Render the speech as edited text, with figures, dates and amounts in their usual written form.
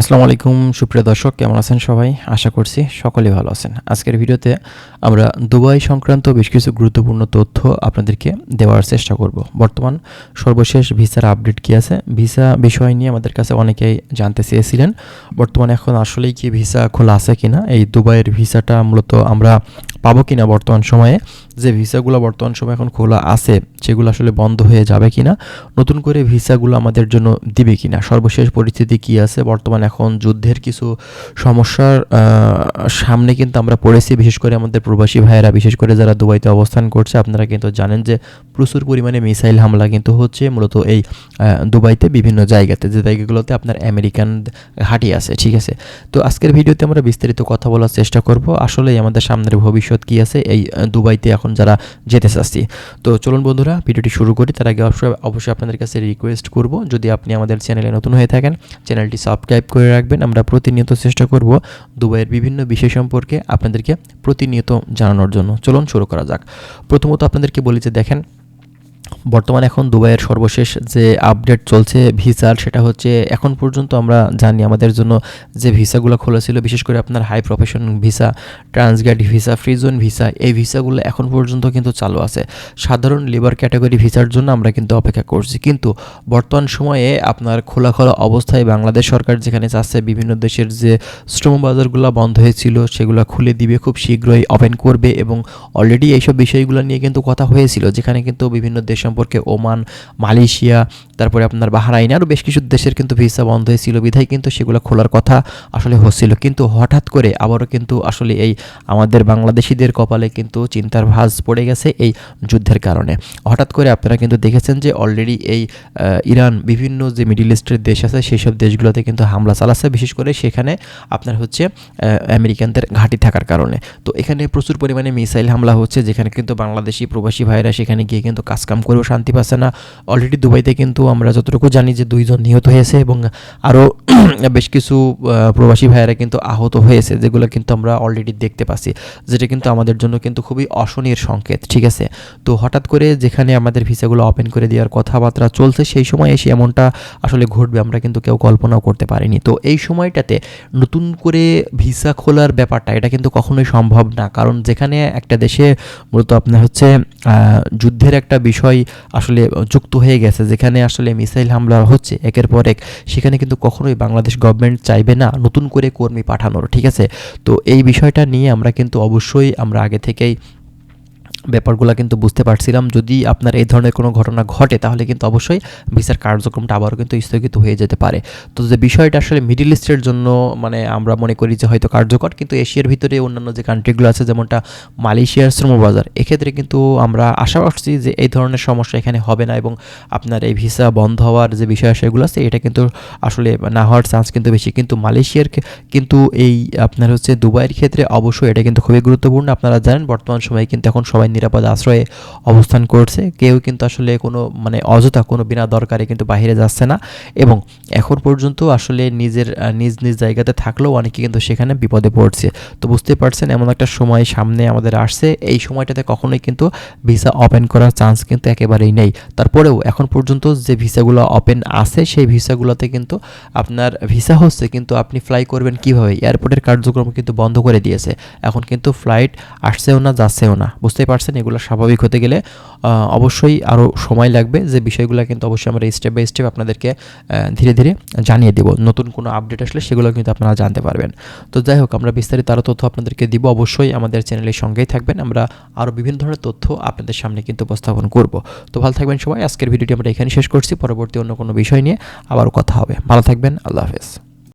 আসসালামু আলাইকুম সুপ্রিয় দর্শক, কেমন আছেন সবাই? আশা করছি সকলেই ভালো আছেন। আজকের ভিডিওতে আমরা দুবাই সংক্রান্ত বেশ কিছু গুরুত্বপূর্ণ তথ্য আপনাদেরকে দেওয়ার চেষ্টা করব। বর্তমান সর্বশেষ ভিসার আপডেট কী আছে, ভিসা বিষয় নিয়ে আমাদের কাছে অনেকেই জানতে চেয়েছিলেন। বর্তমানে এখন আসলেই কি ভিসা খোলা আছে কিনা, এই দুবাইয়ের ভিসাটা মূলত আমরা পাবো কিনা, বর্তমান সময়ে যে ভিসাগুলো বর্তমান সময়ে এখন খোলা আছে সেগুলো আসলে বন্ধ হয়ে যাবে কিনা, নতুন করে ভিসাগুলো আমাদের জন্য দিবে কিনা, সর্বশেষ পরিস্থিতি কী আছে, বর্তমান এখন যুদ্ধের কিছু সমস্যার সামনে কিন্তু আমরা পড়েছি। বিশেষ করে আমাদের প্রবাসী ভাইয়েরা, বিশেষ করে যারা দুবাইতে অবস্থান করছে, আপনারা কিন্তু জানেন যে প্রচুর পরিমাণে মিসাইল হামলা কিন্তু হচ্ছে মূলত এই দুবাইতে বিভিন্ন জায়গাতে, যে জায়গাগুলোতে আপনার আমেরিকান ঘাঁটি আছে। ঠিক আছে, তো আজকের ভিডিওতে আমরা বিস্তারিত কথা বলার চেষ্টা করব আসলে আমাদের সামনের ভবিষ্যৎ কী আছে এই দুবাইতে এখন যারা যেতে চাচ্ছি। তো চলুন বন্ধুরা, ভিডিওটি শুরু করি। তার আগে অবশ্যই আপনাদের কাছে রিকোয়েস্ট করব, যদি আপনি আমাদের চ্যানেলে নতুন হয়ে থাকেন, চ্যানেলটি সাবস্ক্রাইব করে রাখবেন। আমরা প্রতিনিয়ত চেষ্টা করব দুবাইয়ের বিভিন্ন বিষয় সম্পর্কে আপনাদেরকে প্রতিনিয়ত জানানোর জন্য। চলুন শুরু করা যাক। প্রথমত আপনাদেরকে বলি যে দেখেন, বর্তমানে এখন দুবাইয়ের সর্বশেষ যে আপডেট চলছে ভিসার, সেটা হচ্ছে এখন পর্যন্ত আমরা জানি আমাদের জন্য যে ভিসাগুলো খোলা ছিল, বিশেষ করে আপনার high profession visa, Transguard visa, free zone visa, এই ভিসাগুলো এখন পর্যন্ত কিন্তু চালু আছে। সাধারণ লেবার ক্যাটাগরি ভিসার জন্য আমরা কিন্তু অপেক্ষা করছি। কিন্তু বর্তমান সময়ে আপনার খোলা অবস্থায় বাংলাদেশ সরকার যেখানে চাচ্ছে বিভিন্ন দেশের যে শ্রম বাজারগুলো বন্ধ হয়েছিল সেগুলো খুলে দিবে, খুব শীঘ্রই ওপেন করবে, এবং অলরেডি এইসব বিষয়গুলো নিয়ে কিন্তু কথা হয়েছিল, যেখানে কিন্তু বিভিন্ন দেশ সম্পর্কে ওমান, মালয়েশিয়া, তারপরে আপনার বাহরাইন, আরও বেশ কিছু দেশের কিন্তু ভিসা বন্ধ হয়েছিল, বিধায় কিন্তু সেগুলো খোলার কথা আসলে হচ্ছিল। কিন্তু হঠাৎ করে আবারও কিন্তু আসলে এই আমাদের বাংলাদেশিদের কপালে কিন্তু চিন্তার ভাঁজ পড়ে গেছে এই যুদ্ধের কারণে। হঠাৎ করে আপনারা কিন্তু দেখেছেন যে অলরেডি এই ইরান, বিভিন্ন যে মিডল ইস্টের দেশ আছে সেই সব দেশগুলোতে কিন্তু হামলা চালাচ্ছে, বিশেষ করে সেখানে আপনার হচ্ছে আমেরিকানদের ঘাঁটি থাকার কারণে। তো এখানে প্রচুর পরিমাণে মিসাইল হামলা হচ্ছে, যেখানে কিন্তু বাংলাদেশি প্রবাসী ভাইরা সেখানে গিয়ে কিন্তু কাজকাম করেও শান্তি পাচ্ছে না। অলরেডি দুবাইতে কিন্তু আমরা যতটুকু জানি যে 2 জন নিহত হয়েছে, এবং আরও বেশ কিছু প্রবাসী ভাইয়েরা কিন্তু আহত হয়েছে, যেগুলো কিন্তু আমরা অলরেডি দেখতে পাচ্ছি, যেটা কিন্তু আমাদের জন্য কিন্তু খুবই অশনির সংকেত। ঠিক আছে, তো হঠাৎ করে যেখানে আমাদের ভিসাগুলো ওপেন করে দেওয়ার কথাবার্তা চলছে, সেই সময় এসে এমনটা আসলে ঘটবে আমরা কিন্তু কেউ কল্পনাও করতে পারিনি। তো এই সময়টাতে নতুন করে ভিসা খোলার ব্যাপারটা, এটা কিন্তু কখনোই সম্ভব না, কারণ যেখানে একটা দেশে মূলত আপনার হচ্ছে যুদ্ধের একটা বিষয় আসলে যুক্ত হয়ে গেছে, যেখানে আসলে মিসাইল হামলা হচ্ছে একের পর এক, সেখানে কিন্তু কখনোই বাংলাদেশ গভর্নমেন্ট চাইবে না নতুন করে কর্মী পাঠানোর। ঠিক আছে, তো এই বিষয়টা নিয়ে আমরা কিন্তু অবশ্যই আমরা আগে থেকেই ব্যাপারগুলো কিন্তু বুঝতে পারছিলাম। যদি আপনার এই ধরনের কোনো ঘটনা ঘটে তাহলে কিন্তু অবশ্যই ভিসার কার্যক্রমটা আবারও কিন্তু স্থগিত হয়ে যেতে পারে। তো যে বিষয়টা আসলে মিডল ইস্টের জন্য মানে আমরা মনে করি যে হয়তো কার্যকর, কিন্তু এশিয়ার ভিতরে অন্যান্য যে কান্ট্রিগুলো আছে, যেমনটা মালয়েশিয়ার শ্রমবাজার, এক্ষেত্রে কিন্তু আমরা আশা করছি যে এই ধরনের সমস্যা এখানে হবে না, এবং আপনার এই ভিসা বন্ধ হওয়ার যে বিষয় সেগুলো আছে এটা কিন্তু আসলে না হওয়ার চান্স কিন্তু বেশি। কিন্তু মালয়েশিয়ার কিন্তু এই আপনার হচ্ছে দুবাইয়ের ক্ষেত্রে অবশ্যই এটা কিন্তু খুবই গুরুত্বপূর্ণ। আপনারা জানেন বর্তমান সময়ে কিন্তু এখন সবাই নিরাপদ আশ্রয়ে অবস্থান করছে, কেউ কিন্তু আসলে কোনো মানে অযথা কোনো বিনা দরকারে কিন্তু বাইরে যাচ্ছে না, এবং এখন পর্যন্ত আসলে নিজের নিজ নিজ জায়গাতে থাকলেও অনেকে কিন্তু সেখানে বিপদে পড়ছে। তো বুঝতে পারছেন এমন একটা সময় সামনে আমাদের আসছে, এই সময়টাতে কখনোই কিন্তু ভিসা ওপেন করার চান্স কিন্তু একেবারেই নেই। তারপরেও এখন পর্যন্ত যে ভিসাগুলো ওপেন আছে সেই ভিসাগুলোতে কিন্তু আপনার ভিসা হচ্ছে, কিন্তু আপনি ফ্লাই করবেন কীভাবে, এয়ারপোর্টের কার্যক্রম কিন্তু বন্ধ করে দিয়েছে, এখন কিন্তু ফ্লাইট আসছেও না যাচ্ছেও না। বুঝতেই পারছেন এগুলো স্বাভাবিক হতে গেলে অবশ্যই আরও সময় লাগবে, যে বিষয়গুলো কিন্তু অবশ্যই আমরা স্টেপ বাই স্টেপ আপনাদেরকে ধীরে ধীরে জানিয়ে দেব। নতুন কোনো আপডেট আসলে সেগুলো কিন্তু আপনারা জানতে পারবেন। তো যাই হোক, আমরা বিস্তারিত আরও তথ্য আপনাদেরকে দিব, অবশ্যই আমাদের চ্যানেলের সঙ্গেই থাকবেন। আমরা আরও বিভিন্ন ধরনের তথ্য আপনাদের সামনে কিন্তু উপস্থাপন করব। তো ভালো থাকবেন সবাই। আজকের ভিডিওটি আমরা এখানে শেষ করছি, পরবর্তী অন্য কোনো বিষয় নিয়ে আবারও কথা হবে। ভালো থাকবেন, আল্লাহ হাফেজ।